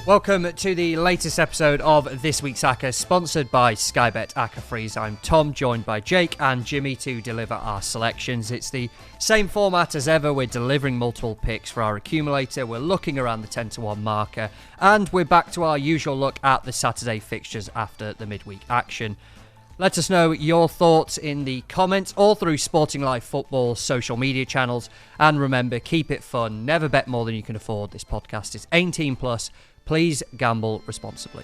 Welcome to the latest episode of this week's Acca, sponsored by Sky Bet Acca Freeze. I'm Tom, joined by Jake and Jimmy to deliver our selections. It's the same format as ever. We're delivering multiple picks for our accumulator. We're looking around the 10-1 marker, and we're back to our usual look at the Saturday fixtures after the midweek action. Let us know your thoughts in the comments or through Sporting Life Football social media channels. And remember, keep it fun. Never bet more than you can afford. This podcast is 18+. Please gamble responsibly.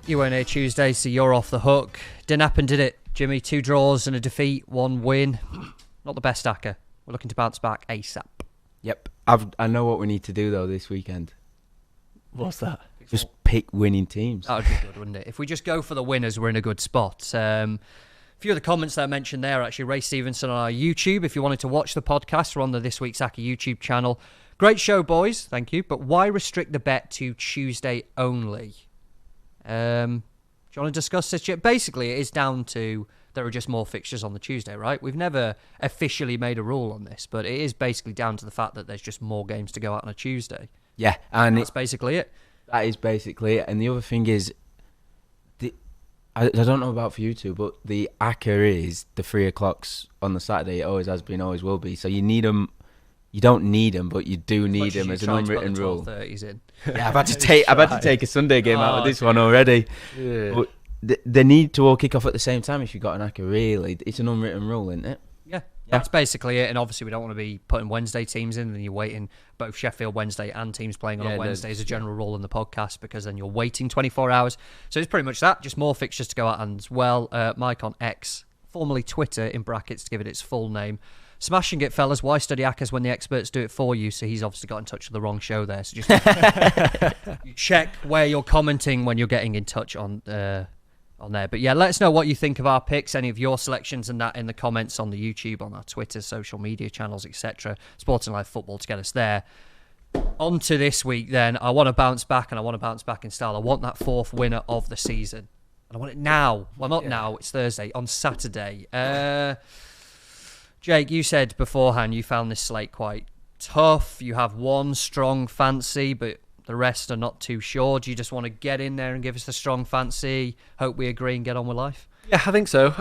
You weren't here Tuesday, so you're off the hook. Didn't happen, did it, Jimmy? 2 draws and a defeat, 1 win. Not the best, Acca. We're looking to bounce back ASAP. Yep. I know what we need to do, though, this weekend. What's that? Just pick winning teams. That would be good, wouldn't it? If we just go for the winners, we're in a good spot. A few of the comments that I mentioned there, actually, Ray Stevenson on our YouTube. If you wanted to watch the podcast, we're on the This Week's Acca YouTube channel. Great show, boys. Thank you. But why restrict the bet to Tuesday only? Do you want to discuss this? Basically, it is down to there are just more fixtures on the Tuesday, right? We've never officially made a rule on this, but it is basically down to the fact that there's just more games to go out on a Tuesday. Yeah, and that's basically it. That is basically it. And the other thing is, I don't know about for you two, but the Acca is the 3 o'clocks on the Saturday. It always has been, always will be. So you need them. You don't need them, but you do need them as an unwritten rule. In. Yeah, I've had to take a Sunday game out of this one already. Yeah. But they need to all kick off at the same time if you've got an Acca, really. It's an unwritten rule, isn't it? Yeah. That's basically it. And obviously, we don't want to be putting Wednesday teams in, and you're waiting both Sheffield Wednesday and teams playing on Wednesday as a general rule in the podcast, because then you're waiting 24 hours. So it's pretty much that. Just more fixtures to go out. And as well, Mike on X, formerly Twitter, in brackets to give it its full name. Smashing it, fellas. Why study Accas when the experts do it for you? So he's obviously got in touch with the wrong show there. So just you check where you're commenting when you're getting in touch on there. But yeah, let us know what you think of our picks, any of your selections and that in the comments on the YouTube, on our Twitter, social media channels, etc. Sporting Life Football to get us there. On to this week then. I want to bounce back, and I want to bounce back in style. I want that 4th winner of the season. And I want it now. Well, not now. It's Thursday. On Saturday. Jake, you said beforehand you found this slate quite tough. You have one strong fancy, but the rest are not too sure. Do you just want to get in there and give us the strong fancy, hope we agree and get on with life? Yeah, I think so.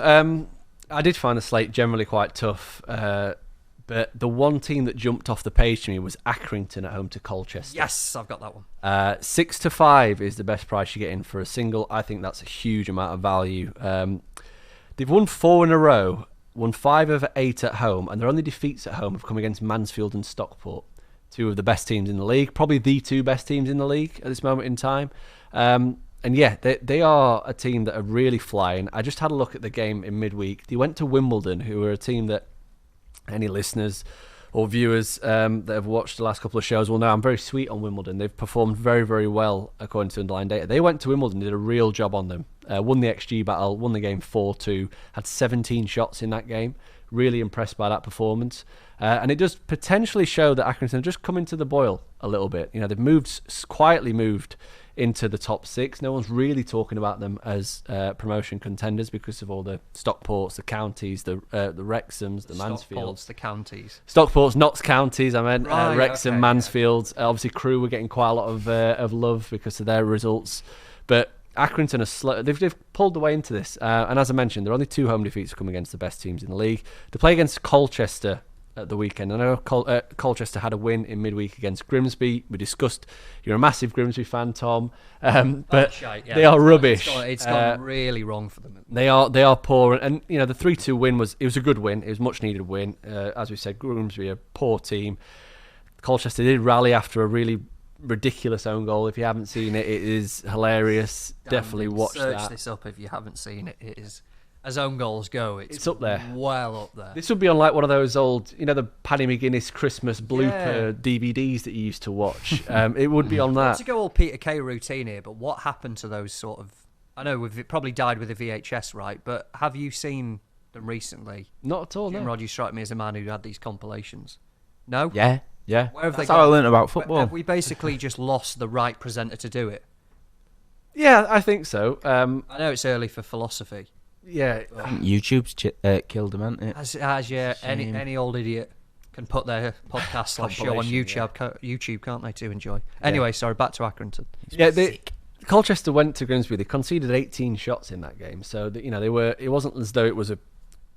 I did find the slate generally quite tough, but the one team that jumped off the page to me was Accrington at home to Colchester. Yes, I've got that one. 6-5 is the best price you get in for a single. I think that's a huge amount of value. They've won 4 in a row, won 5 over 8 at home, and their only defeats at home have come against Mansfield and Stockport. 2 of the best teams in the league, probably the 2 best teams in the league at this moment in time. And yeah, they are a team that are really flying. I just had a look at the game in midweek. They went to Wimbledon, who are a team that any listeners or viewers that have watched the last couple of shows will know I'm very sweet on Wimbledon. They've performed very, very well according to underlying data. They went to Wimbledon, did a real job on them, won the XG battle, won the game 4-2, had 17 shots in that game. Really impressed by that performance. And it does potentially show that Accrington have just come into the boil a little bit. You know, they've quietly moved into the top 6. No one's really talking about them as promotion contenders because of all the Stockports, the counties, the Wrexhams, the Mansfields. Stockports, the counties. Stockports, Notts counties, I meant. Right, Wrexham, okay, Mansfield. Obviously, Crewe were getting quite a lot of love because of their results. But Accrington are slow. They've pulled their way into this. And as I mentioned, there are only 2 home defeats come against the best teams in the league. They play against Colchester at the weekend. I know Colchester had a win in midweek against Grimsby. We discussed you're a massive Grimsby fan, Tom, but shite, yeah. they are rubbish. It's gone really wrong for them. They are poor, and you know the 3-2 win was a good win. It was a much needed win. As we said, Grimsby a poor team. Colchester did rally after a really ridiculous own goal. If you haven't seen it, it is hilarious. Definitely watch that. Search this up if you haven't seen it. It is. As own goals go, it's up there. Well up there. This would be on like one of those old, you know, the Paddy McGuinness Christmas blooper DVDs that you used to watch. It would be on that. To go all Peter Kay routine here, but what happened to those sort of... I know it probably died with the VHS, right? But have you seen them recently? Not at all, Jim no. Rod, you strike me as a man who had these compilations. No? Yeah. Where have That's they how I gone? learned about football. Have we basically just lost the right presenter to do it? Yeah, I think so. I know it's early for philosophy. Yeah. I think YouTube's killed them, hasn't it? As yeah, Shame. any old idiot. can put their podcast / show on YouTube, can't they, to enjoy? Anyway, sorry, back to Accrington. Yeah, Colchester went to Grimsby. They conceded 18 shots in that game, so they were. It wasn't as though it was a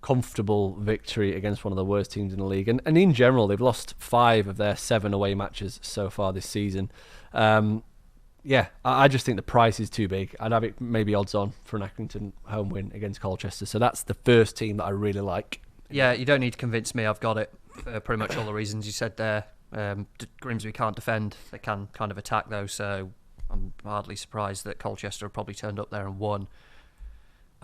comfortable victory against one of the worst teams in the league. And in general, they've lost 5 of their 7 away matches so far this season. I just think the price is too big. I'd have it maybe odds on for an Accrington home win against Colchester. So that's the first team that I really like. Yeah, you don't need to convince me. I've got it for pretty much all the reasons you said there. Grimsby can't defend. They can kind of attack, though, so I'm hardly surprised that Colchester have probably turned up there and won.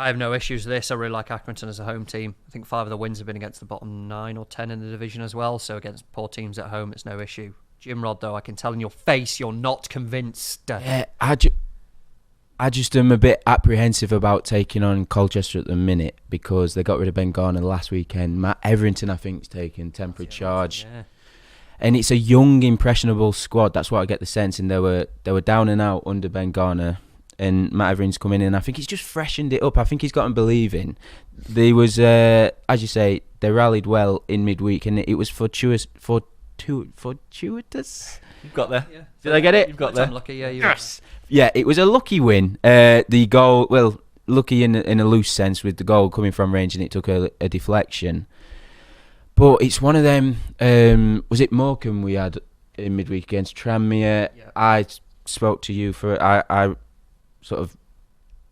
I have no issues with this. I really like Accrington as a home team. I think 5 of the wins have been against the bottom 9 or 10 in the division as well, so against poor teams at home, it's no issue. Jim Rod, though, I can tell in your face you're not convinced. Yeah, I just am a bit apprehensive about taking on Colchester at the minute because they got rid of Ben Garner last weekend. Matt Everington, I think, has taken temporary charge. Yeah. And it's a young, impressionable squad. That's what I get the sense. And they were down and out under Ben Garner. And Matt Everington's come in, and I think he's just freshened it up. I think he's got them believing. There was, as you say, they rallied well in midweek, and it was fortuitous. You've got there. Yeah. Did I get it? You've got there. I'm lucky, yeah. Yes. Yeah, it was a lucky win. The goal, well, lucky in a loose sense with the goal coming from range, and it took a deflection. But it's one of them. Was it Morecambe we had in midweek against Tranmere? Yeah. I spoke to you for I sort of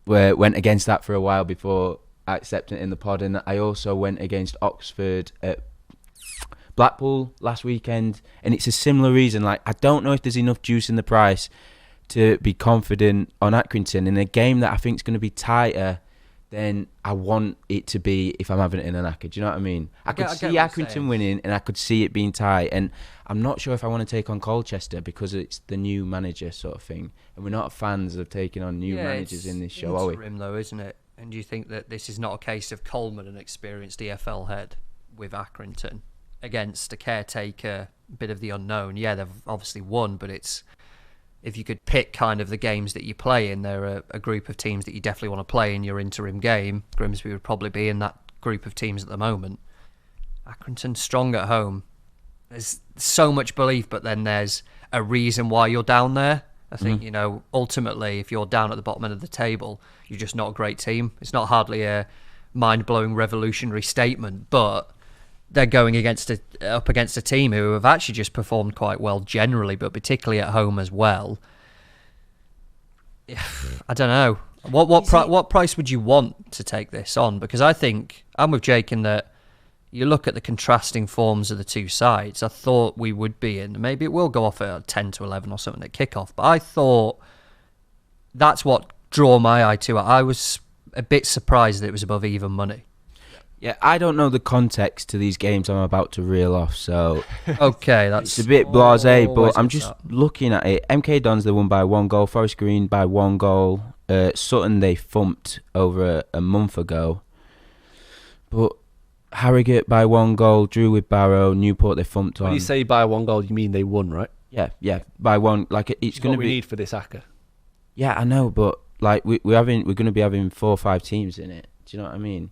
went against that for a while before accepting it in the pod, and I also went against Oxford at Blackpool last weekend, and it's a similar reason. Like, I don't know if there's enough juice in the price to be confident on Accrington in a game that I think is going to be tighter than I want it to be if I'm having it in an Acca. Do you know what I mean? I could see Accrington winning, and I could see it being tight, and I'm not sure if I want to take on Colchester because it's the new manager sort of thing, and we're not fans of taking on new managers in this show, are we? Interim, though, isn't it? And do you think that this is not a case of Coleman, an experienced EFL head, with Accrington against a caretaker, bit of the unknown? Yeah, they've obviously won, but it's, if you could pick kind of the games that you play in, there are a group of teams that you definitely want to play in your interim game. Grimsby would probably be in that group of teams at the moment. Accrington strong at home. There's so much belief, but then there's a reason why you're down there. I think, ultimately, if you're down at the bottom end of the table, you're just not a great team. It's not hardly a mind-blowing revolutionary statement, but they're going up against a team who have actually just performed quite well generally, but particularly at home as well. I don't know. What price would you want to take this on? Because I think I'm with Jake in that you look at the contrasting forms of the two sides. I thought we would be in. Maybe it will go off at 10 to 11 or something at kickoff, but I thought that's what drew my eye to it. I was a bit surprised that it was above even money. Yeah, I don't know the context to these games I'm about to reel off, so okay, that's it's a bit blasé, but I'm just looking at it. MK Dons, they won by 1 goal. Forest Green by 1 goal. Sutton, they thumped over a month ago. But Harrogate by 1 goal. Drew with Barrow. Newport, they thumped on. When you say by 1 goal, you mean they won, right? Yeah, by 1. Like, it's going to be. What we need for this Acca. Yeah, I know, but like we're going to be having 4 or 5 teams in it. Do you know what I mean?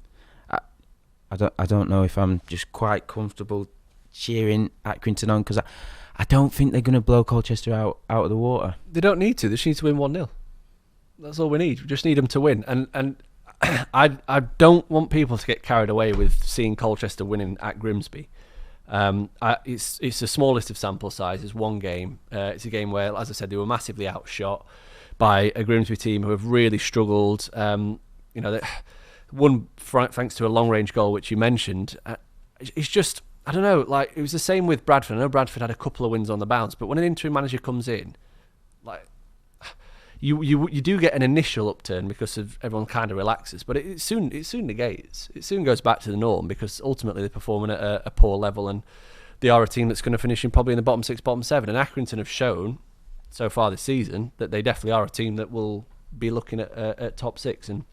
I don't know if I'm just quite comfortable cheering Accrington on, because I don't think they're going to blow Colchester out of the water. They don't need to. They just need to win 1-0. That's all we need. We just need them to win. And I don't want people to get carried away with seeing Colchester winning at Grimsby. It's the smallest of sample sizes. 1 game. It's a game where, as I said, they were massively outshot by a Grimsby team who have really struggled. One thanks to a long-range goal, which you mentioned. It's just, I don't know, like, it was the same with Bradford. I know Bradford had a couple of wins on the bounce, but when an interim manager comes in, like, you do get an initial upturn because of everyone kind of relaxes, but it soon negates. It soon goes back to the norm because ultimately they're performing at a poor level, and they are a team that's going to finish in probably in the bottom 6, bottom 7. And Accrington have shown so far this season that they definitely are a team that will be looking at top 6. And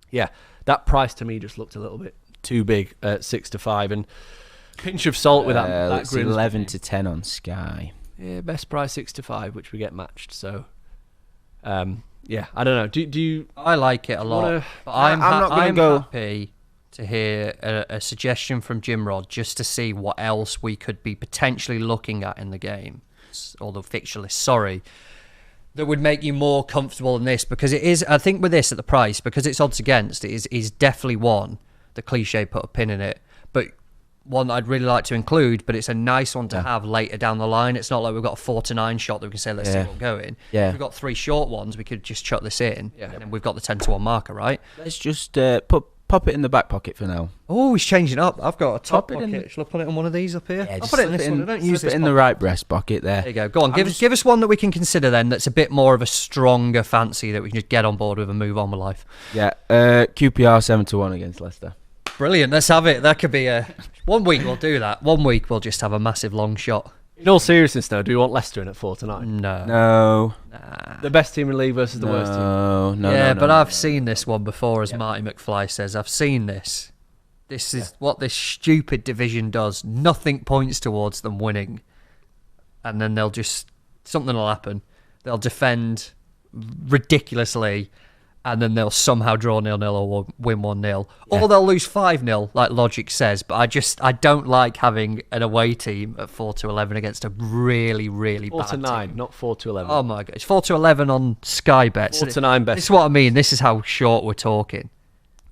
yeah, that price to me just looked a little bit too big at 6-5, and pinch of salt with that it's 11 to 10 on Sky. Yeah, best price 6-5, which we get matched. So, yeah, I don't know. Do you? I like it a lot, but I'm not going to go happy to hear a suggestion from Jim Rod just to see what else we could be potentially looking at in the game, or the fixture list, that would make you more comfortable in this, because it is, I think with this at the price, because it's odds against, it is definitely one, the cliche put a pin in it, but one that I'd really like to include, but it's a nice one to have later down the line. It's not like we've got a 4-9 shot that we can say, let's see what we're going. Yeah. If we've got 3 short ones, we could just chuck this in, and then we've got the 10-1 marker, right? Let's just pop it in the back pocket for now. Oh, he's changing up. I've got a top Pop it in pocket. Shall I put it on one of these up here? Yeah, I'll put it in this one. I don't use it this in the right breast pocket there. There you go. Go on. Give us one that we can consider then that's a bit more of a stronger fancy that we can just get on board with and move on with life. Yeah, QPR 7-1 against Leicester. Brilliant. Let's have it. That could be a... One week we'll do that. One week we'll just have a massive long shot. In all seriousness, though, do you want Leicester in at 4-9? No. No. The best team in the league versus the worst team. No, I've seen this one before, as Marty McFly says. I've seen this. This is what this stupid division does. Nothing points towards them winning. And then they'll just... Something will happen. They'll defend ridiculously, and then they'll somehow draw 0-0 or win 1-0. Or they'll lose 5-0, like logic says. But I don't like having an away team at 4-11 against a really, really bad team. 4-9, not 4-11. Oh my God. It's 4-11 on Sky Bet. 4-9 best. This is what I mean. This is how short we're talking.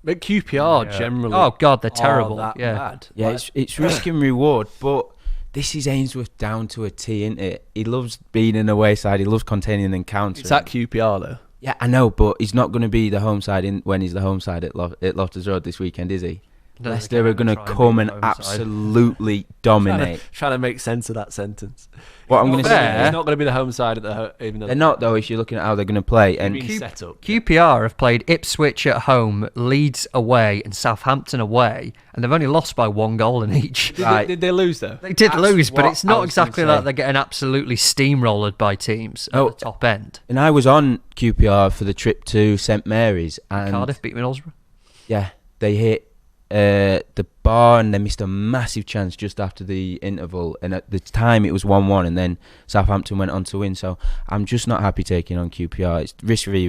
But QPR generally... Oh God, they're terrible. That bad. Yeah, it's risk and reward, but this is Ainsworth down to a T, isn't it? He loves being an away side. He loves containing and encountering. It's at QPR, though. Yeah, I know, but he's not going to be the home side when he's the home side at Loftus Road this weekend, is he? Leicester are going to come and absolutely dominate. Trying to make sense of that sentence. What I'm going to say, he's not going to be the home side at even though they're not though. If you're looking at how they're going to play, and set up. QPR have played Ipswich at home, Leeds away, and Southampton away, and they've only lost by 1 goal in each. Did they lose though? They did lose, but it's not I was exactly gonna like say. they're getting absolutely steamrollered by teams at the top end. and I was on QPR for the trip to St Mary's, and Cardiff beat Middlesbrough. yeah, they hit the bar and they missed a massive chance just after the interval, and at the time it was 1-1, and then Southampton went on to win. So I'm just not happy taking on QPR. It's risk v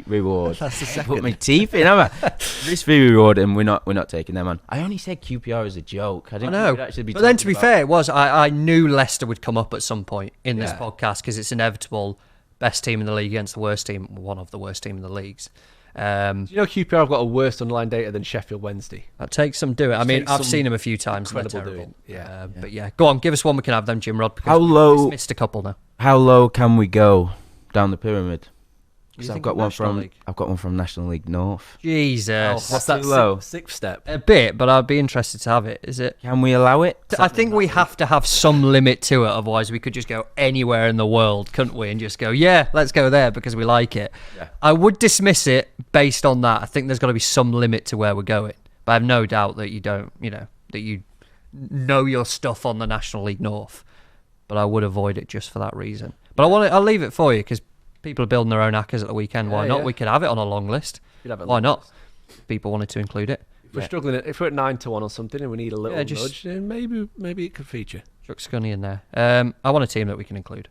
reward. That's the second. Put my teeth in, haven't I? Risk v reward, and we're not taking them on. I only said QPR as a joke. I didn't know, think we'd actually be but then to talking be about- fair, it was I knew Leicester would come up at some point in this podcast because it's inevitable. Best team in the league against the worst team, one of the worst team in the leagues. Do you know QPR have got a worse underlying data than Sheffield Wednesday? That takes some doing. I mean, takes I've some seen them a few times. And they're incredible terrible. doing. But yeah, go on, give us one we can have then, Jim Rod. Because How low- we've missed a couple now. How low can we go down the pyramid? You Because I've think got of one National from League? I've got one from National League North. Jesus. What's that too low. sixth step? A bit, but I'd be interested to have it. Is it? Can we allow it? I think we have to have some limit to it, otherwise we could just go anywhere in the world, couldn't we? And just go, yeah, let's go there because we like it. Yeah. I would dismiss it based on that. I think there's got to be some limit to where we're going. But I have no doubt that you don't, that you know your stuff on the National League North. But I would avoid it just for that reason. But I'll leave it for you because people are building their own Accas at the weekend. Why not? yeah. We could have it on a long list. Why not? People wanted to include it. If we're struggling, if we're at 9-1 or something, and we need a little just- nudge, then maybe it could feature. Chuck Scunny in there. I want a team that we can include.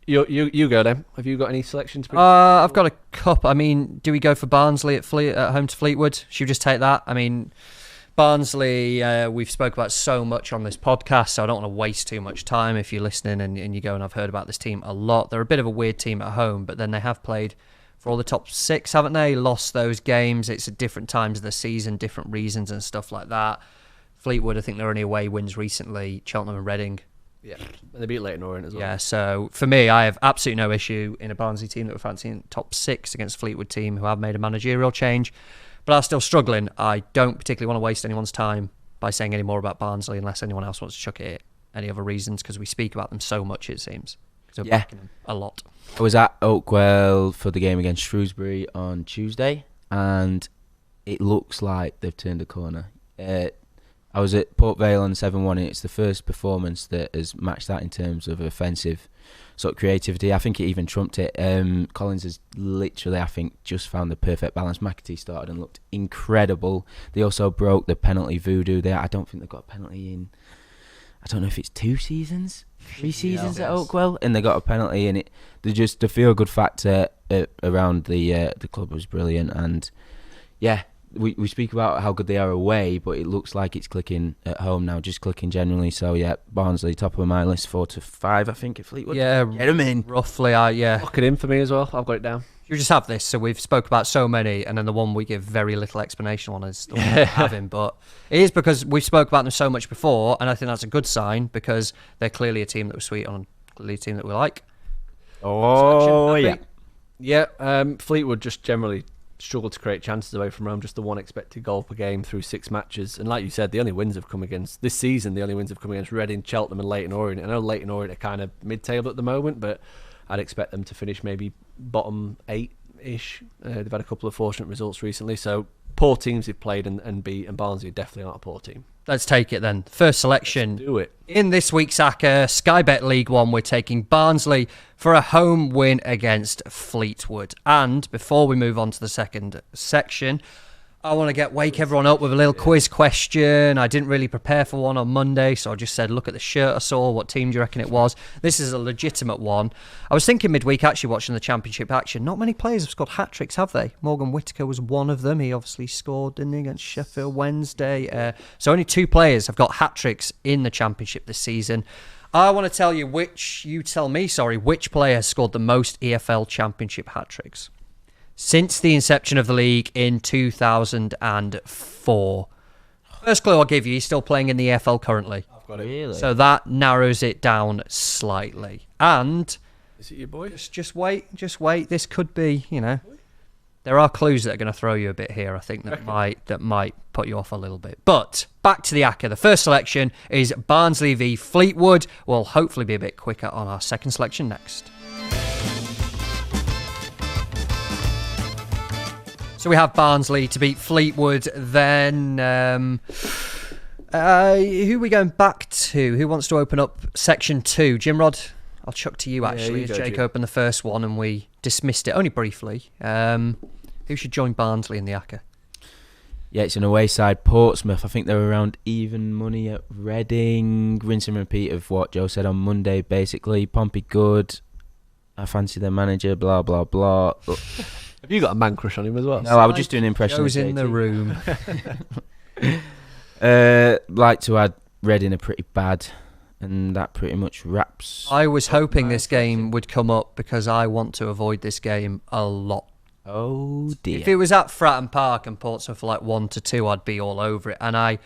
You go then. Have you got any selections? I've got a cup. I mean, do we go for Barnsley at home to Fleetwood? Should we just take that? I mean, Barnsley, we've spoke about so much on this podcast, so I don't want to waste too much time. If you're listening and you go, and I've heard about this team a lot. They're a bit of a weird team at home, but then they have played for all the top 6, haven't they? Lost those games. It's at different times of the season, different reasons and stuff like that. Fleetwood, I think they're only away wins recently. Cheltenham and Reading. Yeah, and they beat Leyton Orient as well. Yeah, so for me, I have absolutely no issue in a Barnsley team that we're fancying top 6 against a Fleetwood team who have made a managerial change, but are still struggling. I don't particularly want to waste anyone's time by saying any more about Barnsley unless anyone else wants to chuck it any other reasons, because we speak about them so much, it seems. So backing them a lot. I was at Oakwell for the game against Shrewsbury on Tuesday, and it looks like they've turned a corner. I was at Port Vale on 7-1, and it's the first performance that has matched that in terms of offensive sort of creativity. I think it even trumped it. Collins has literally, I think, just found the perfect balance. McAtee started and looked incredible. They also broke the penalty voodoo there. I don't think they've got a penalty in, I don't know if it's 2 seasons, 3 seasons at Oakwell, and they got a penalty in it. The feel-good factor around the club was brilliant, and yeah, we speak about how good they are away, but it looks like it's clicking at home now, just clicking generally. So yeah, Barnsley top of my list, 4-5, I think at Fleetwood. Yeah, get them in. Roughly, yeah. Lock it in for me as well. I've got it down. You just have this, so we've spoke about so many, and then the one we give very little explanation on is the one we're having. But it is because we've spoke about them so much before, and I think that's a good sign because they're clearly a team that we're sweet on, clearly a team that we like. Oh yeah, yeah. Fleetwood just generally struggle to create chances away from home. Just the one expected goal per game through 6 matches, and like you said, the only wins have come against this season. The only wins have come against Reading, Cheltenham, and Leyton Orient. I know Leyton Orient are kind of mid-table at the moment, but I'd expect them to finish maybe bottom 8-ish. They've had a couple of fortunate results recently, so poor teams they've played and beat, and Barnsley definitely aren't a poor team. Let's take it then. First selection. Let's do it. In this week's Acca, Sky Bet League One, we're taking Barnsley for a home win against Fleetwood. And before we move on to the second section, I want to wake everyone up with a little quiz question. I didn't really prepare for one on Monday, so I just said, look at the shirt I saw. What team do you reckon it was? This is a legitimate one. I was thinking midweek, actually, watching the Championship action. Not many players have scored hat-tricks, have they? Morgan Whittaker was one of them. He obviously scored, didn't he, against Sheffield Wednesday. So only 2 players have got hat-tricks in the Championship this season. I want to tell you which player has scored the most EFL Championship hat-tricks since the inception of the league in 2004. First clue I'll give you, he's still playing in the EFL currently. I've got it. really? So that narrows it down slightly. And Is it your boy? just wait. This could be, there are clues that are going to throw you a bit here, I think, that might put you off a little bit. But back to the Acca. The first selection is Barnsley v Fleetwood. We'll hopefully be a bit quicker on our second selection next. So we have Barnsley to beat Fleetwood. Then who are we going back to? Who wants to open up section 2? Jimrod, I'll chuck to you actually, as Jake opened the first one and we dismissed it only briefly. Who should join Barnsley in the Acca? Yeah, it's an away side, Portsmouth. I think they're around even money at Reading. Rinse and repeat of what Joe said on Monday, basically. Pompey good. I fancy their manager, blah, blah, blah. Have you got a man crush on him as well? No, I was just doing an impression. Joe's in the room. Like to add Reading are pretty bad, and that pretty much wraps. I was hoping this game would come up because I want to avoid this game a lot. Oh dear. If it was at Fratton Park and Portsmouth for like 1-2, I'd be all over it. And I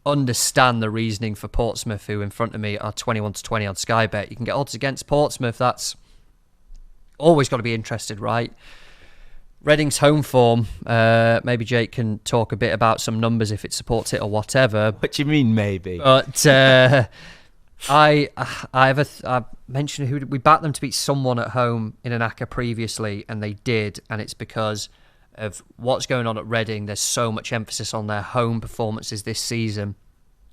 understand the reasoning for Portsmouth, who in front of me are 21-20 on Sky Bet. You can get odds against Portsmouth. That's always got to be interested, right? Reading's home form. Maybe Jake can talk a bit about some numbers if it supports it or whatever. What do you mean, maybe? But I mentioned who we backed them to beat someone at home in an Acca previously, and they did, and it's because of what's going on at Reading. There's so much emphasis on their home performances this season.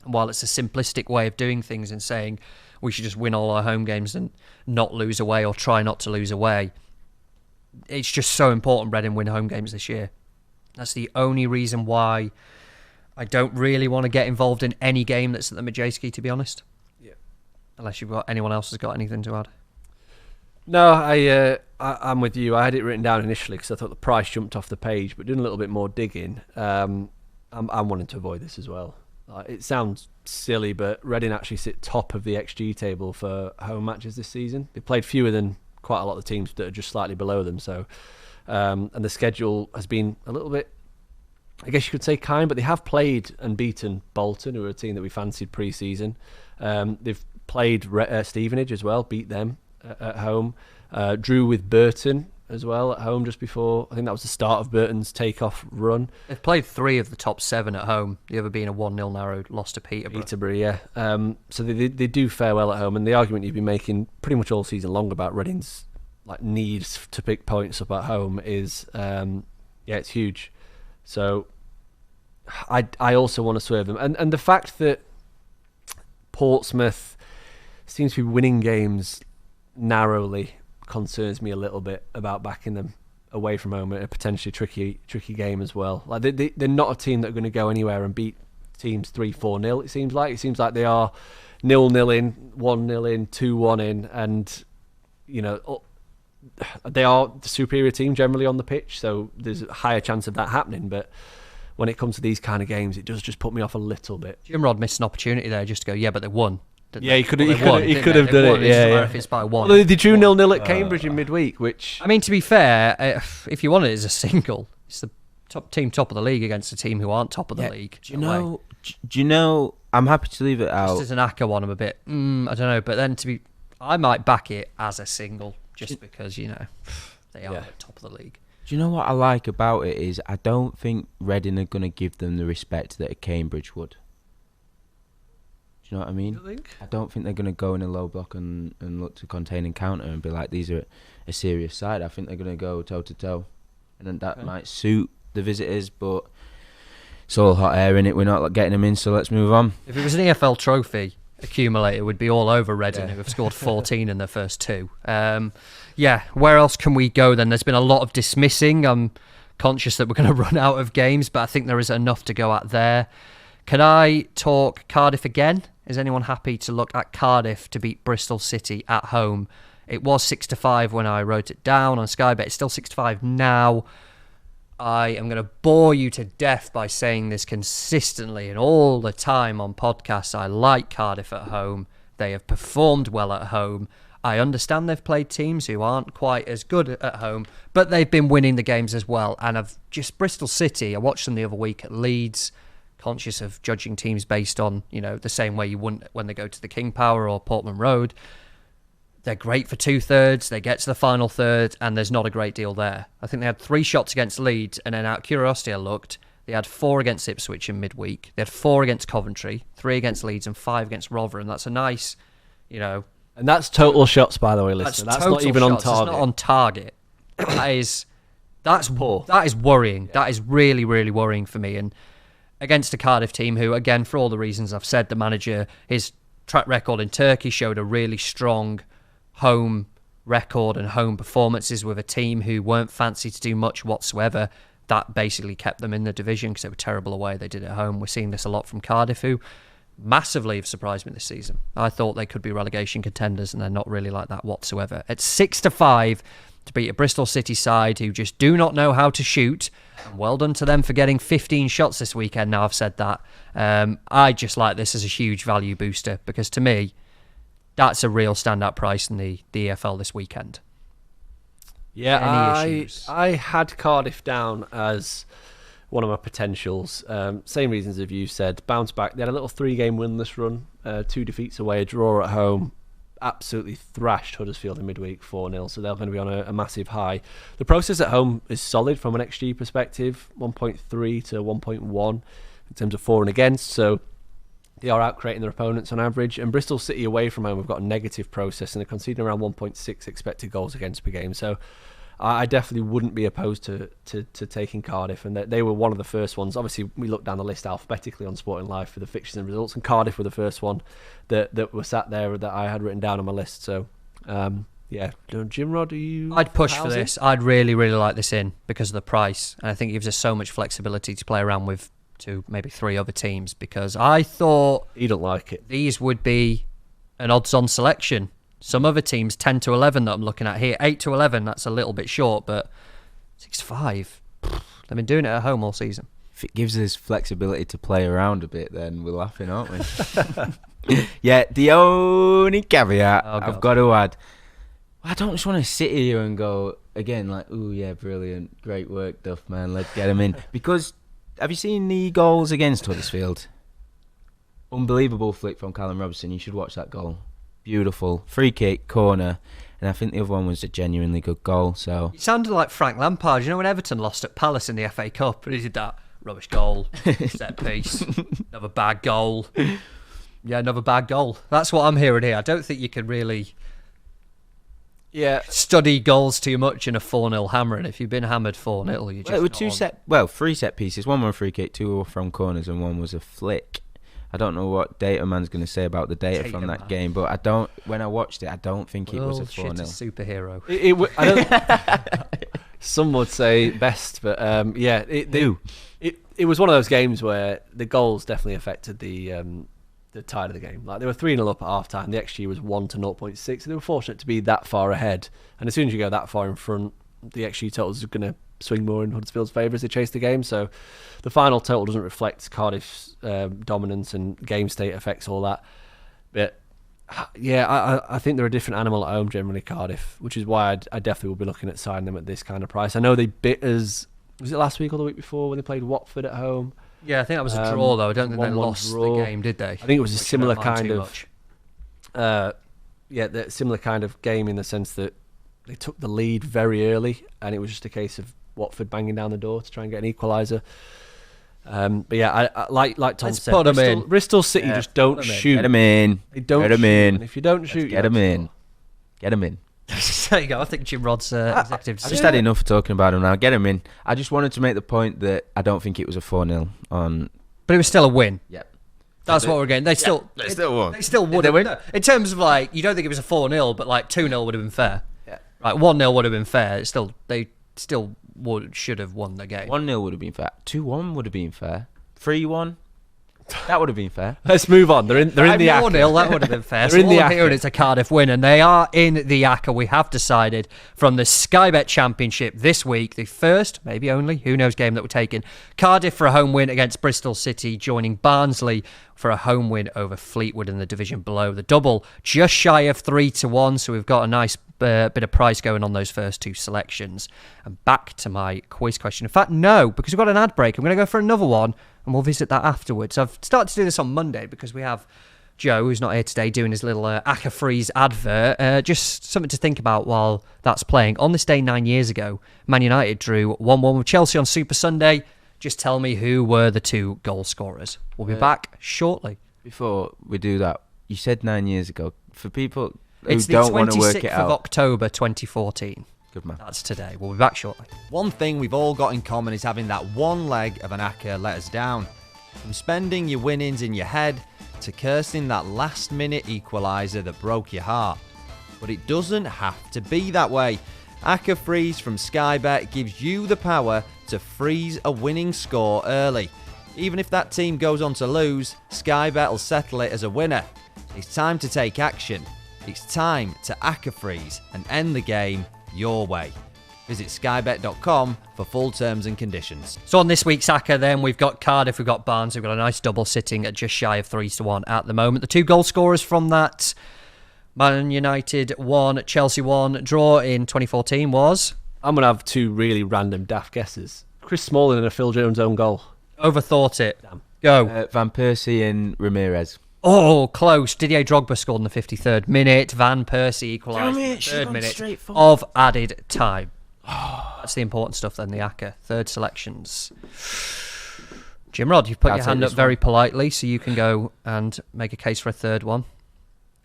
And while it's a simplistic way of doing things and saying we should just win all our home games and not lose away or try not to lose away, it's just so important Reading win home games this year. That's the only reason why I don't really want to get involved in any game that's at the Majewski, to be honest. Yeah. Unless anyone else has got anything to add. No, I'm with you. I had it written down initially because I thought the price jumped off the page, but doing a little bit more digging, I'm wanting to avoid this as well. It sounds silly, but Reading actually sit top of the XG table for home matches this season. They played fewer than quite a lot of the teams that are just slightly below them. So, and the schedule has been a little bit, I guess you could say, kind, but they have played and beaten Bolton, who are a team that we fancied pre-season. They've played Stevenage as well, beat them at home. Drew with Burton as well at home just before. I think that was the start of Burton's takeoff run. They've played 3 of the top 7 at home, the other being a 1-0 narrow loss to Peterborough. Yeah. So they do fare well at home, and the argument you've been making pretty much all season long about Reading's needs to pick points up at home is it's huge. So I also want to swerve them, and the fact that Portsmouth seems to be winning games narrowly concerns me a little bit about backing them away from home in a potentially tricky game as well. They're not a team that are going to go anywhere and beat teams 3-4-0. It seems like they are 0-0 in, 1-0 in, 2-1 in, and they are the superior team generally on the pitch. So there's a higher chance of that happening. But when it comes to these kind of games, it does just put me off a little bit. Jim Rod missed an opportunity there just to go, yeah, but they won. Yeah, he could have done it. Yeah. If it's by one. Well, they drew 0-0 at Cambridge in midweek, which... I mean, to be fair, if you want it as a single, it's the top of the league against a team who aren't top of the league. Do you know, I'm happy to leave it out. Just as an Acca one, I'm a bit, I don't know, but then I might back it as a single just because, they are at top of the league. Do you know what I like about it is I don't think Reading are going to give them the respect that a Cambridge would. Do you know what I mean? You think? I don't think they're going to go in a low block and look to contain and counter and be like, these are a serious side. I think they're going to go toe-to-toe. And then that might suit the visitors, but it's all hot air in it. We're not getting them in, so let's move on. If it was an EFL trophy accumulator, would be all over Reading, who have scored 14 in their first 2. Where else can we go then? There's been a lot of dismissing. I'm conscious that we're going to run out of games, but I think there is enough to go at there. Can I talk Cardiff again? Is anyone happy to look at Cardiff to beat Bristol City at home? It was 6-5 when I wrote it down on Sky Bet. It's still 6-5 now. I am going to bore you to death by saying this consistently and all the time on podcasts. I like Cardiff at home. They have performed well at home. I understand they've played teams who aren't quite as good at home, but they've been winning the games as well. And Bristol City, I watched them the other week at Leeds, conscious of judging teams based on, the same way you wouldn't when they go to the King Power or Portman Road. They're great for 2/3. They get to the final third, and there's not a great deal there. I think they had 3 shots against Leeds, and then out of curiosity, I looked. They had 4 against Ipswich in midweek. They had 4 against Coventry, 3 against Leeds, and 5 against Rotherham. That's a nice, And that's total shots, by the way, listener. That's not even on target. It's not on target. That's poor. That is worrying. Yeah. That is really, really worrying for me. And against a Cardiff team who, again, for all the reasons I've said, the manager, his track record in Turkey showed a really strong home record and home performances with a team who weren't fancy to do much whatsoever. That basically kept them in the division because they were terrible away. They did it at home. We're seeing this a lot from Cardiff, who massively have surprised me this season. I thought they could be relegation contenders, and they're not really like that whatsoever. It's 6-5 to beat a Bristol City side who just do not know how to shoot. And well done to them for getting 15 shots this weekend. Now I've said that. I just like this as a huge value booster because to me, that's a real standout price in the EFL this weekend. Yeah, I had Cardiff down as one of my potentials. Same reasons as you said. Bounce back. They had a little 3-game winless run. 2 defeats away, a draw at home. Absolutely thrashed Huddersfield in midweek 4-0. So they're going to be on a massive high. The process at home is solid from an XG perspective. 1.3 to 1.1 in terms of for and against. So they are out-creating their opponents on average. And Bristol City away from home have got a negative process and they're conceding around 1.6 expected goals against per game. So I definitely wouldn't be opposed to taking Cardiff. And they were one of the first ones. Obviously, we looked down the list alphabetically on Sporting Life for the fixtures and results. And Cardiff were the first one that were sat there that I had written down on my list. So, Jim Rod, are you... I'd push for this. I'd really, really like this in because of the price. And I think it gives us so much flexibility to play around with 2, maybe 3 other teams because I thought... You don't like it. These would be an odds-on selection. Some other teams, 10 to 11 that I'm looking at here. 8 to 11, that's a little bit short, but 6-5. They've been doing it at home all season. If it gives us flexibility to play around a bit, then we're laughing, aren't we? Yeah, the only caveat I've got to add, I don't just want to sit here and go, again, like, ooh, yeah, brilliant, great work, Duff, man, let's get him in. Because, have you seen the goals against Huddersfield? Unbelievable flick from Callum Robinson. You should watch that goal. Beautiful. Free kick, corner. And I think the other one was a genuinely good goal. So it sounded like Frank Lampard. You know when Everton lost at Palace in the FA Cup? And he did that rubbish goal, set piece, another bad goal. Yeah, another bad goal. That's what I'm hearing here. I don't think you can really study goals too much in a 4-0 hammering. If you've been hammered 4-0, you just... Well, it were 3 set pieces. One were a free kick, 2 were from corners, and 1 was a flick. I don't know what Data Man's going to say about the data from that game, but when I watched it, I don't think it was a 4-0. Superhero. Some would say best, but it was one of those games where the goals definitely affected the tide of the game. Like they were 3-0 up at half time. The XG was 1 to 0.6. So they were fortunate to be that far ahead. And as soon as you go that far in front, the XG totals are going to swing more in Huddersfield's favour as they chase the game. So the final total doesn't reflect Cardiff's dominance, and game state affects all that. But yeah, I think they're a different animal at home generally, Cardiff, which is why I definitely will be looking at signing them at this kind of price. I know they bit us, was it last week or the week before when they played Watford at home? Yeah, I think that was a draw though. I don't think they lost the game, did they? I think it was a similar kind of the similar kind of game in the sense that they took the lead very early, and it was just a case of Watford banging down the door to try and get an equaliser. But yeah, I like Tom said, Bristol City just don't shoot. Get them in. They don't get them shoot. in. And if you don't shoot, get them in. Get them in. There you go. I think Jim Rod's executive. I just had enough of talking about him now. Get him in. I just wanted to make the point that I don't think it was a 4-0 on. But it was still a win. Yep. That's what we're getting. They still won. They still would have win. No, in terms of like, you don't think it was a 4-0, but like 2-0 would have been fair. Yeah. Right, 1-0 would have been fair. They still should have won the game. 1-0 would have been fair. 2-1 would have been fair. 3-1. That would have been fair. Let's move on. They're in the Acca. 4-0, that would have been fair. They're in the Acca. Here, and it's a Cardiff win, and they are in the Acca. We have decided from the Sky Bet Championship this week, the first, maybe only, who knows, game that we're taking. Cardiff for a home win against Bristol City, joining Barnsley for a home win over Fleetwood in the division below. The double just shy of 3-1, so we've got a nice bit of price going on those first two selections. And back to my quiz question. In fact, no, because we've got an ad break. I'm going to go for another one, and we'll visit that afterwards. I've started to do this on Monday because we have Joe, who's not here today, doing his little Acca Freeze advert. Just something to think about while that's playing. On this day 9 years ago, Man United drew 1-1 with Chelsea on Super Sunday. Just tell me who were the two goal scorers. We'll be back shortly. Before we do that, you said 9 years ago. For people who don't want to work it out. It's the 26th of October 2014. Good man. That's today. We'll be back shortly. One thing we've all got in common is having that one leg of an Acca let us down. From spending your winnings in your head to cursing that last-minute equaliser that broke your heart. But it doesn't have to be that way. Acca Freeze from Sky Bet gives you the power to freeze a winning score early. Even if that team goes on to lose, Sky Bet will settle it as a winner. It's time to take action. It's time to Acca Freeze and end the game your way. Visit skybet.com for full terms and conditions. So on this week's Acca then, we've got Cardiff, we've got Barnes, we've got a nice double sitting at just shy of 3-1 at the moment. The two goal scorers from that Man United 1, Chelsea 1 draw in 2014 was... I'm going to have two really random daft guesses. Chris Smalling and a Phil Jones own goal. Overthought it. Damn. Go. Van Persie and Ramirez. Oh, close. Didier Drogba scored in the 53rd minute. Van Persie equalised in the 3rd minute of added time. That's the important stuff then, the Acca. Third selections. Jim Rod, you've put your hand up very politely, so you can go and make a case for a third one.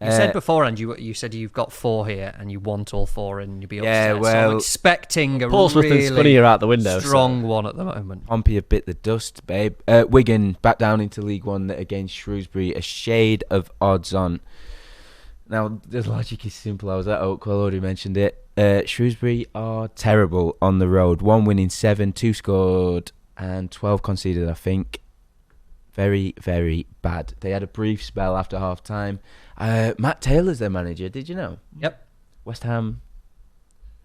You said beforehand you said you've got 4 here and you want all 4 and you'll be upset. Yeah, well, so I'm expecting a Portsmouth really and Scunny are out the window, strong one at the moment. Pompey have bit the dust, babe. Wigan back down into League One against Shrewsbury. A shade of odds on. Now, the logic is simple. I was at Oakwell, already mentioned it. Shrewsbury are terrible on the road. 1 win in 7, 2 scored, and 12 conceded, I think. Very, very bad. They had a brief spell after half-time. Matt Taylor's their manager, did you know? Yep. West Ham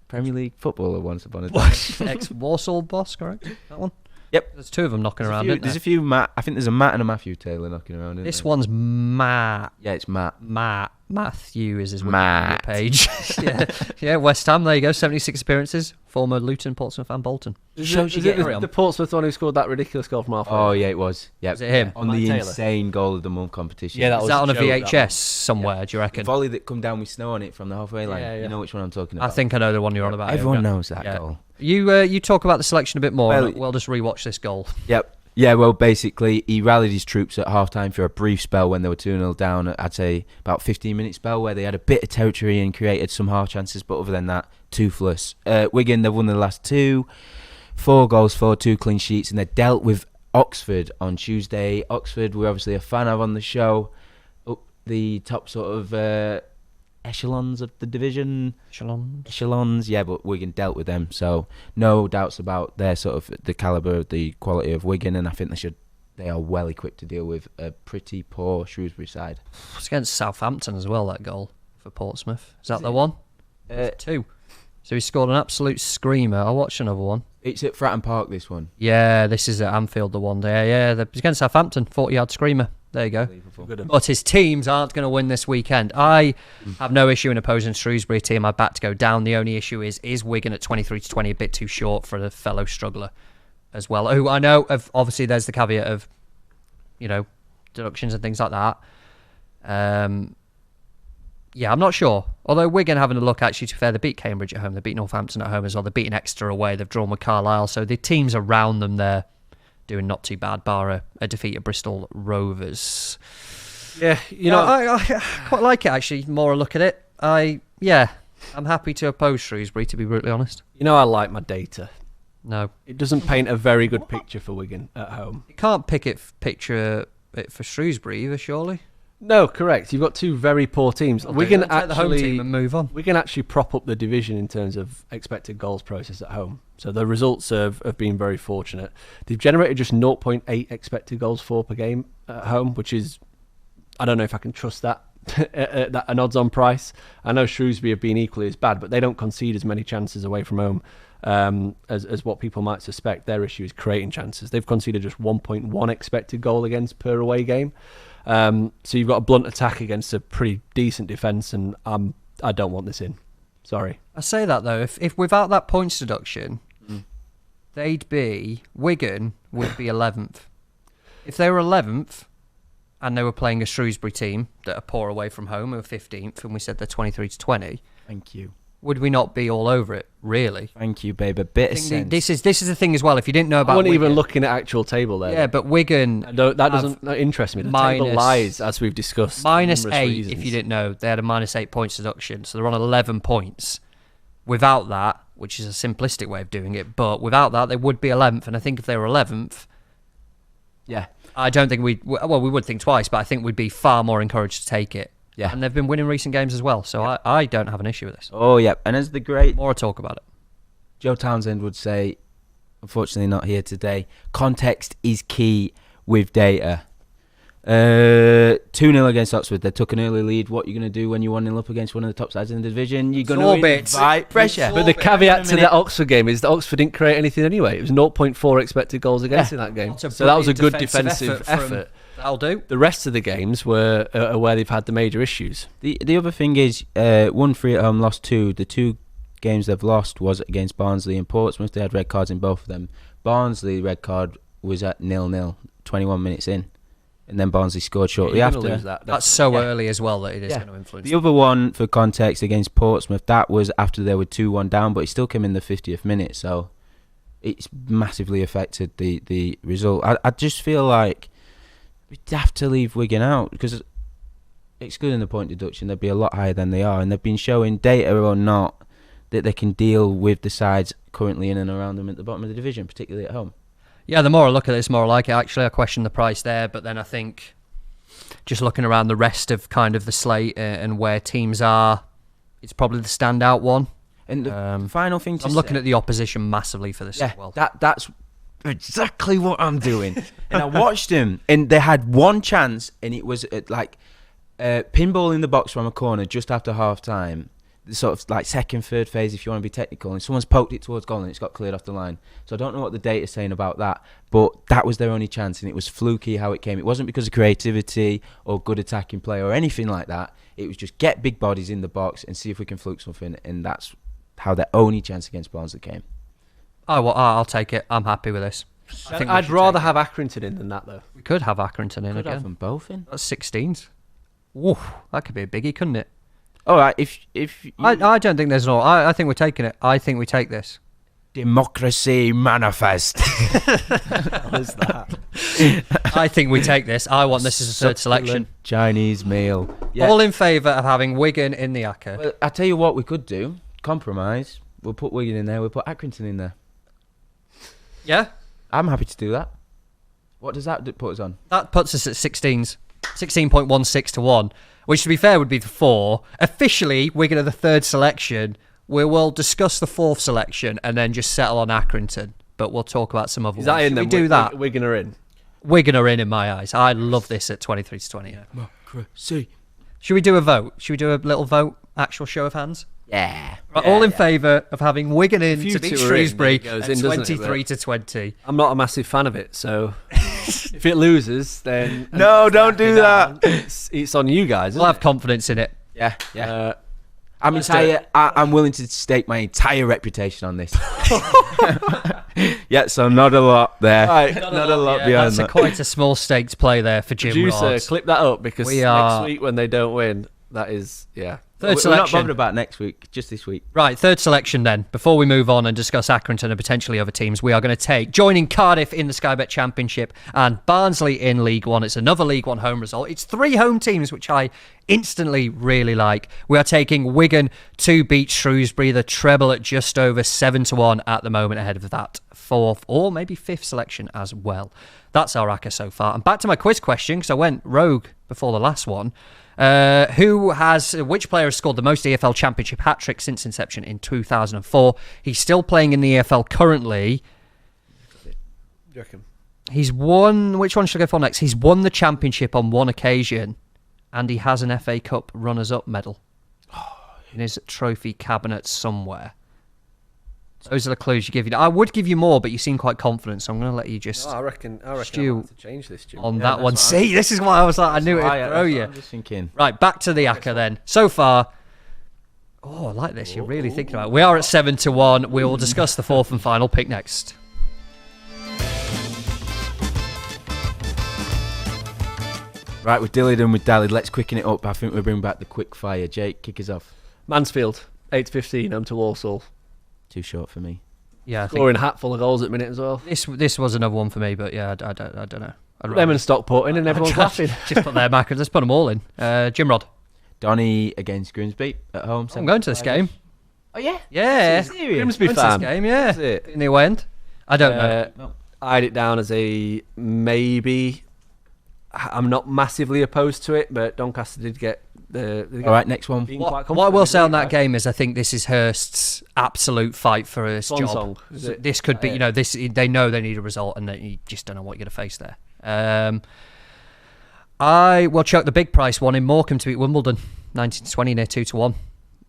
Premier League footballer once upon a time. Ex-Warsaw boss, correct? That one? Yep. There's 2 of them knocking around, There's a few Matt. I think there's a Matt and a Matthew Taylor knocking around. This one's Matt. Yeah, it's Matt. Matthew is his Matt. page. yeah, West Ham, there you go. 76 appearances. Former Luton, Portsmouth and Bolton. Is it the Portsmouth one who scored that ridiculous goal from halfway? Oh, yeah, it was. Yep. Was it him? On Matt the Taylor. insane goal of the month competition. Yeah, that Is was that on a joke, VHS somewhere, do you reckon? The volley that come down with snow on it from the halfway line. Yeah. You know which one I'm talking about. I think I know the one you're on about. Everyone knows that goal. You talk about the selection a bit more. Well, We'll just rewatch this goal. Yep. Yeah, well, basically, he rallied his troops at half-time for a brief spell when they were 2-0 down. I'd say about 15-minute spell where they had a bit of territory and created some half chances, but other than that, toothless. Wigan, they've won the last 2. 4 goals for 2 clean sheets, and they dealt with Oxford on Tuesday. Oxford, we're obviously a fan of on the show. Up the top sort of echelons of the division. Echelons, yeah, but Wigan dealt with them, so no doubts about their sort of the calibre of the quality of Wigan, and I think they are well equipped to deal with a pretty poor Shrewsbury side. It's against Southampton as well, that goal for Portsmouth. Is that the one? 2. So he scored an absolute screamer. I'll watch another one. It's at Fratton Park, this one. Yeah, this is at Anfield, the one day. Yeah, it's against Southampton, 40-yard screamer. There you go. But his teams aren't going to win this weekend. I have no issue in opposing Shrewsbury, team I back to go down. The only issue is Wigan at 23-20 a bit too short for a fellow struggler as well. Who I know, obviously there's the caveat of, deductions and things like that. Yeah, I'm not sure. Although Wigan having a look, actually, to be fair, they beat Cambridge at home. They beat Northampton at home as well. They're beating Exeter away. They've drawn with Carlisle. So the teams around them there doing not too bad, bar a defeat at Bristol Rovers. Yeah, I quite like it, actually, more I look at it. I'm happy to oppose Shrewsbury, to be brutally honest. I like my data. No. It doesn't paint a very good picture for Wigan at home. You can't picture it for Shrewsbury either, surely. No, correct. You've got two very poor teams. Wigan take the home team and move on. We can actually prop up the division in terms of expected goals process at home. So the results have been very fortunate. They've generated just 0.8 expected goals for per game at home, which is, I don't know if I can trust that at an odds-on price. I know Shrewsbury have been equally as bad, but they don't concede as many chances away from home as what people might suspect. Their issue is creating chances. They've conceded just 1.1 expected goal against per away game. So you've got a blunt attack against a pretty decent defence, and I don't want this in. Sorry. I say that though, if without that points deduction, Wigan would be 11th. If they were 11th and they were playing a Shrewsbury team that are poor away from home, who are 15th, and we said they're 23-20. Thank you. Would we not be all over it, really? Thank you, babe. A bit of sense. This is the thing as well. If you didn't know about I wasn't Wigan, even looking at actual table there. Yeah, but Wigan... That doesn't interest me. The table lies, as we've discussed. -8, if you didn't know. They had a -8 points deduction, so they're on 11 points. Without that, which is a simplistic way of doing it, but without that, they would be 11th. And I think if they were 11th... Yeah. I don't think we would think twice, but I think we'd be far more encouraged to take it. Yeah. And they've been winning recent games as well, so I don't have an issue with this. Oh, yeah. And as the great More talk about it. Joe Townsend would say, unfortunately not here today, context is key with data. 2-0 against Oxford. They took an early lead. What are you going to do when you're 1-0 up against one of the top sides in the division? You're going to invite pressure. But the caveat to the Oxford game is that Oxford didn't create anything anyway. It was 0.4 expected goals against in that game. So that was a good defensive effort. That'll do. The rest of the games were where they've had the major issues. The other thing is, won 3 at home, lost 2. The 2 games they've lost was against Barnsley and Portsmouth. They had red cards in both of them. Barnsley red card was at 0-0, 21 minutes in. And then Barnsley scored shortly after. That's so early as well that it is going to influence. The other one, for context, against Portsmouth, that was after they were 2-1 down, but it still came in the 50th minute, so it's massively affected the result. I just feel like we'd have to leave Wigan out, because excluding the point deduction, they'd be a lot higher than they are, and they've been showing, data or not, that they can deal with the sides currently in and around them at the bottom of the division, particularly at home. Yeah, the more I look at this, the more I like it. Actually, I question the price there, but then I think just looking around the rest of kind of the slate and where teams are, it's probably the standout one. And the final thing to I'm looking at the opposition massively for this as well. That's exactly what I'm doing. And I watched them, and they had one chance, and it was pinball in the box from a corner just after half time. Sort of like second, third phase, if you want to be technical, and someone's poked it towards goal and it's got cleared off the line. So I don't know what the data's saying about that, but that was their only chance, and it was fluky how it came. It wasn't because of creativity or good attacking play or anything like that. It was just get big bodies in the box and see if we can fluke something, and that's how their only chance against Barnsley came. Oh, well, I'll take it. I'm happy with this. I'd rather have Accrington in than that, though. We could have Accrington in Could again. have them both in. That's 16s. Ooh, that could be a biggie, couldn't it? All right, if I don't think there's no. I think we're taking it. I think we take this. Democracy manifest. What is that? I think we take this. I want this as a third selection. Chinese meal. Yeah. All in favour of having Wigan in the Acca. Well, I tell you what we could do. Compromise. We'll put Wigan in there. We'll put Accrington in there. Yeah? I'm happy to do that. What does that put us on? That puts us at 16s. 16.16 to 1. Which, to be fair, would be the 4. Officially, Wigan are the third selection. We will discuss the fourth selection and then just settle on Accrington. But we'll talk about some other ones. Is that in Should then? we do that? Wigan are in. Wigan are in my eyes. I love this at 23 to 20. Democracy. Should we do a vote? Should we do a little vote? Actual show of hands? Yeah. All in favour of having Wigan in you to beat two are in, Shrewsbury it goes at in, doesn't it? 23-20. I'm not a massive fan of it, so if it loses, then No, don't do that. It's on you guys. We'll have confidence in it. Yeah, yeah. Uh, I'm willing to stake my entire reputation on this. Yeah, so not a lot there. Right, not a lot beyond That's that. quite a small stakes play there for Jim producer, Rods. clip that up because We are- next week when they don't win, that is Third We're not selection. bothered about next week, just this week. Right, third selection then. Before we move on and discuss Accrington and potentially other teams, we are going to take, joining Cardiff in the Sky Bet Championship and Barnsley in League One. It's another League One home result. It's 3 home teams, which I instantly really like. We are taking Wigan to beat Shrewsbury, the treble at just over 7-1 at the moment, ahead of that 4th or maybe 5th selection as well. That's our Acca so far. And back to my quiz question, because I went rogue before the last one. Which player has scored the most EFL Championship hat-tricks since inception in 2004? He's still playing in the EFL currently. you reckon? He's won... Which one should I go for next? He's won the Championship on one occasion, and he has an FA Cup runners-up medal in his trophy cabinet somewhere. Those are the clues you give you. I would give you more, but you seem quite confident, so I'm going to let you just I reckon stew I have to change this, Jim. on that one. See, this is why I was like, I knew it would throw you. I'm just thinking. Right, back to the Acca then. So far, I like this. You're really thinking about it. We are at 7-1. We will discuss the 4th and final pick next. Right, we're dillied and we're dallied. Let's quicken it up. I think we'll bring back the quick fire. Jake, kick us off. Mansfield, 8-15, home to Walsall. Too short for me. Yeah, I think Scoring a hatful of goals at the minute as well. this was another one for me, but yeah, I don't know. Them and Stockport in and everyone's laughing. Just put their macros. Let's put them all in. Jim Rod. Donny against Grimsby at home. I'm going to this game. Oh, yeah? Yeah. Serious? Grimsby Going to this fan. game, yeah. That's it. In the end. I don't know. No. I had it down as a maybe. I'm not massively opposed to it, but Doncaster did get the. All right, next one. being quite What I confident will in say the on that league, game is I think this is Hurst's absolute fight for his Swan job. song, is So it? this could be, Yeah. they know they need a result and you just don't know what you're going to face there. I will chuck the big price one in Morecambe to beat Wimbledon, 19-20 near 2-1.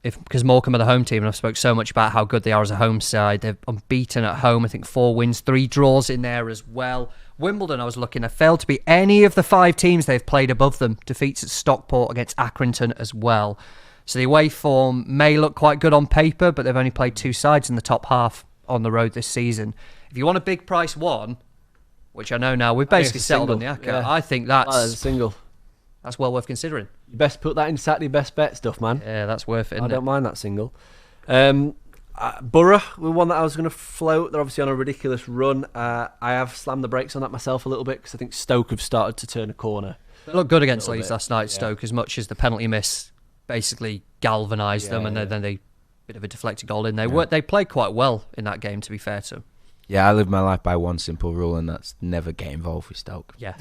Because Morecambe are the home team, and I've spoke so much about how good they are as a home side. They're unbeaten at home. I think 4 wins, 3 draws in there as well. Wimbledon, I was looking, have failed to beat any of the 5 teams they've played above them. Defeats at Stockport against Accrington as well. So the away form may look quite good on paper, but they've only played 2 sides in the top half on the road this season. If you want a big price one, which I know now, we've basically settled on the Acca. Yeah. I think As a that's single. well worth considering. You best put that in Saturday best bet stuff, man. Yeah, that's worth it, I isn't don't it? mind that single. Borough were one that I was going to float. They're obviously on a ridiculous run. I have slammed the brakes on that myself a little bit because I think Stoke have started to turn a corner. They looked good against Little Leeds bit, last night, Stoke, as much as the penalty miss basically galvanised them, and then they bit of a deflected goal in. They played quite well in that game, to be fair to them. Yeah, I live my life by one simple rule, and that's never get involved with Stoke. Yeah.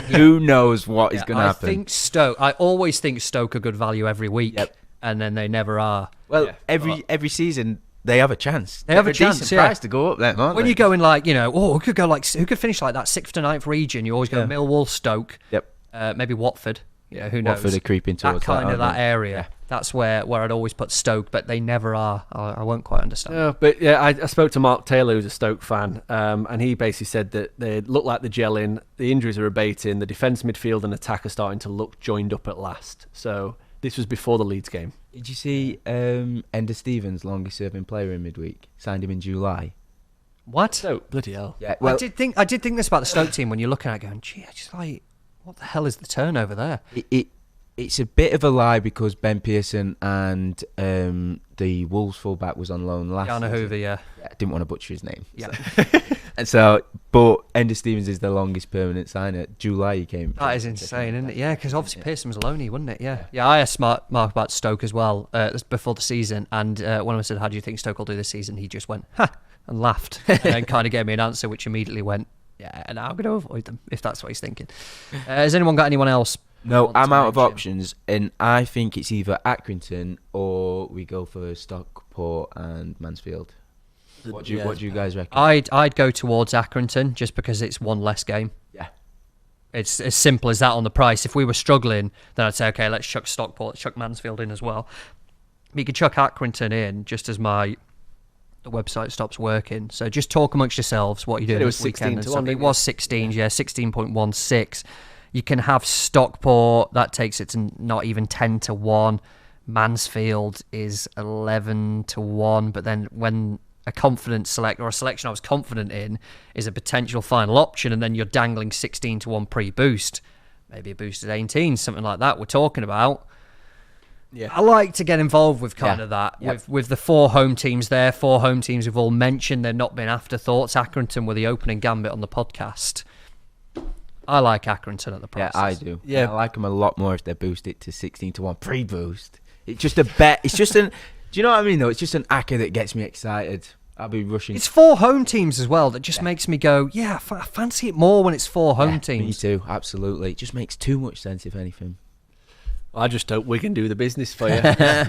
Who knows what is going to happen? I always think Stoke are good value every week, and then they never are. Well, every season they have a chance. They have a decent chance, yeah. price to go up there, aren't When they? you go in who could finish like that 6th to 9th region, you always go Millwall, Stoke, maybe Watford. Who knows? Watford are creeping towards that aren't that they? area. Yeah. That's where I'd always put Stoke, but they never are. I won't quite understand. Yeah, but yeah, I spoke to Mark Taylor, who's a Stoke fan, and he basically said that they look like they're gelling, the injuries are abating, the defence, midfield and attack are starting to look joined up at last. So this was before the Leeds game. Did you see Ender Stevens, longest serving player in midweek? Signed him in July. What? Stoke, bloody hell. Yeah, I did think this about the Stoke team when you're looking at it going, gee, I just like, what the hell is the turnover there? It's a bit of a lie because Ben Pearson and the Wolves fullback was on loan last Jana season. Hoover, yeah. I didn't want to butcher his name. Yeah. But Ender Stevens is the longest permanent signer. July he came. That is insane, isn't it? Yeah, because obviously Pearson was lonely, wasn't it? Yeah. Yeah, I asked Mark about Stoke as well before the season, and when I said, how do you think Stoke will do this season, he just went, ha, and laughed, and then kind of gave me an answer, which immediately went, yeah, and I'm going to avoid them, if that's what he's thinking. Has anyone got anyone else? No, I'm out of options, and I think it's either Accrington or we go for Stockport and Mansfield. What do you guys reckon? I'd go towards Accrington just because it's one less game. Yeah. It's as simple as that on the price. If we were struggling, then I'd say, okay, let's chuck Stockport, let's chuck Mansfield in as well. You could chuck Accrington in just as the website stops working. So just talk amongst yourselves what you're doing this weekend. It was 16, 16.16. You can have Stockport. That takes it to not even 10-1. Mansfield is 11-1. But then when a confident select, or a selection I was confident in, is a potential final option, and then you're dangling 16-1 pre-boost, maybe a boosted 18, something like that we're talking about. Yeah. I like to get involved with kind of that. Yep. With the 4 home teams there, 4 home teams we've all mentioned, they've not been afterthoughts. Accrington were the opening gambit on the podcast. I like Accrington at the prices. Yeah, I do. Yeah, I like them a lot more if they boost it to 16-1 pre-boost. It's just a bet. It's just do you know what I mean though? It's just an Acca that gets me excited. I'll be rushing. It's 4 home teams as well that just makes me go, I fancy it more when it's 4 home teams. Me too, absolutely. It just makes too much sense, if anything. I just hope we can do the business for you.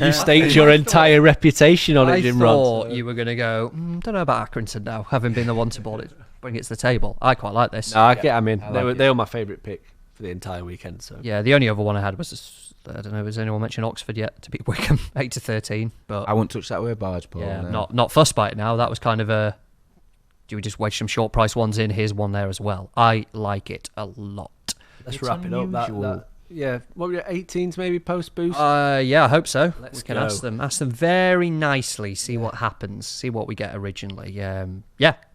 You staked your entire reputation on it, Jim Rod. I thought you were going to go, don't know about Accrington now, having been the one to bring it to the table. I quite like this. No, they were my favourite pick for the entire weekend. So yeah, the only other one I had was, I don't know, has anyone mentioned Oxford yet to beat Wigan 8-13? But I won't touch that with a barge pole. Yeah, no. not fuss by it now. That was kind of a, do we just wedge some short price ones in? Here's one there as well. I like it a lot. Let's wrap it up. That yeah, what were your 18s maybe post boost? Yeah, I hope so. We can ask them very nicely, see what happens, see what we get originally. Yeah,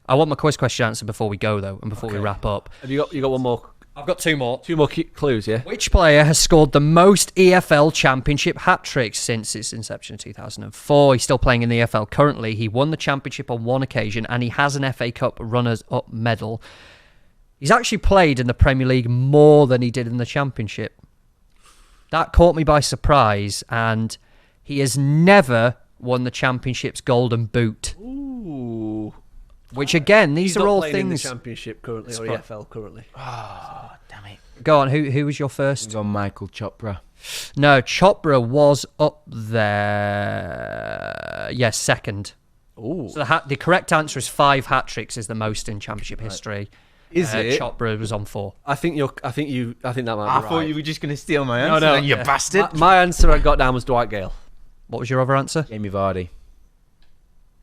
I want my quiz question answered before we go though, and before we wrap up. Have you got one more? I've got 2 more. 2 more clues, yeah. Which player has scored the most EFL Championship hat-tricks since its inception in 2004? He's still playing in the EFL currently. He won the Championship on 1 occasion, and he has an FA Cup runners-up medal. He's actually played in the Premier League more than he did in the Championship. That caught me by surprise, and he has never won the Championship's Golden Boot. Ooh. Which, again, these are all things... in the Championship currently, or EFL currently. Oh, damn it. Go on, who was your first? Go on, Michael Chopra. No, Chopra was up there. Yes, second. Ooh. So the correct answer is 5 hat-tricks is the most in Championship history. Is it? Chopra was on 4. I think that might be right. I thought you were just going to steal my answer. No, you bastard. My answer I got down was Dwight Gale. What was your other answer? Jamie Vardy.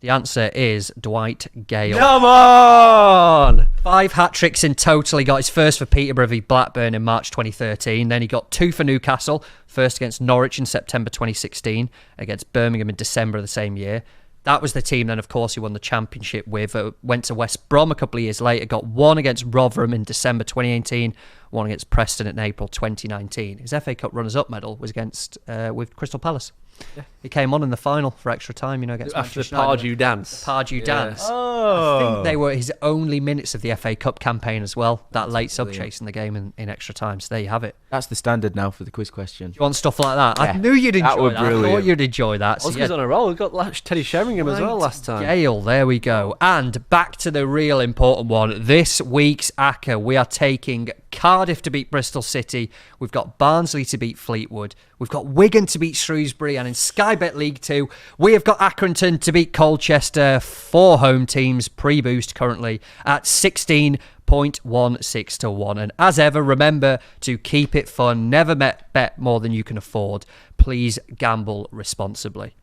The answer is Dwight Gale. Come on! 5 hat-tricks in total. He got his first for Peterborough v Blackburn in March 2013. Then he got 2 for Newcastle. First against Norwich in September 2016. Against Birmingham in December of the same year. That was the team then, of course, he won the Championship with. Went to West Brom a couple of years later. Got 1 against Rotherham in December 2018. 1 against Preston in April 2019. His FA Cup runners-up medal was against with Crystal Palace. Yeah. He came on in the final for extra time, against after Manchester the Pardew dance. Pardew dance. Oh. I think they were his only minutes of the FA Cup campaign as well. That late sub chasing the game in extra time. So there you have it. That's the standard now for the quiz question. Do you want stuff like that? Yeah. I knew you'd enjoy that. Brilliant. I thought you'd enjoy that. Oscar's on a roll. We got Teddy Sheringham as well last time. Gale, there we go. And back to the real important one. This week's Acca, we are taking Cardiff to beat Bristol City. We've got Barnsley to beat Fleetwood. We've got Wigan to beat Shrewsbury. And in Sky Bet League 2, we have got Accrington to beat Colchester. 4 home teams pre-boost currently at 16.16-1. And as ever, remember to keep it fun. Never bet more than you can afford. Please gamble responsibly.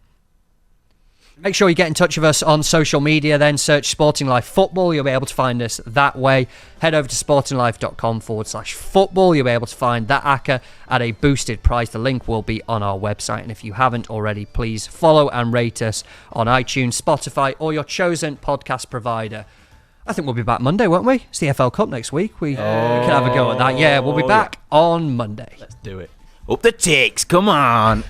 Make sure you get in touch with us on social media, then search Sporting Life Football. You'll be able to find us that way. Head over to sportinglife.com/football. You'll be able to find that Acca at a boosted price. The link will be on our website. And if you haven't already, please follow and rate us on iTunes, Spotify, or your chosen podcast provider. I think we'll be back Monday, won't we? It's the FL Cup next week. We can have a go at that. Yeah, we'll be back on Monday. Let's do it. Up the ticks, come on.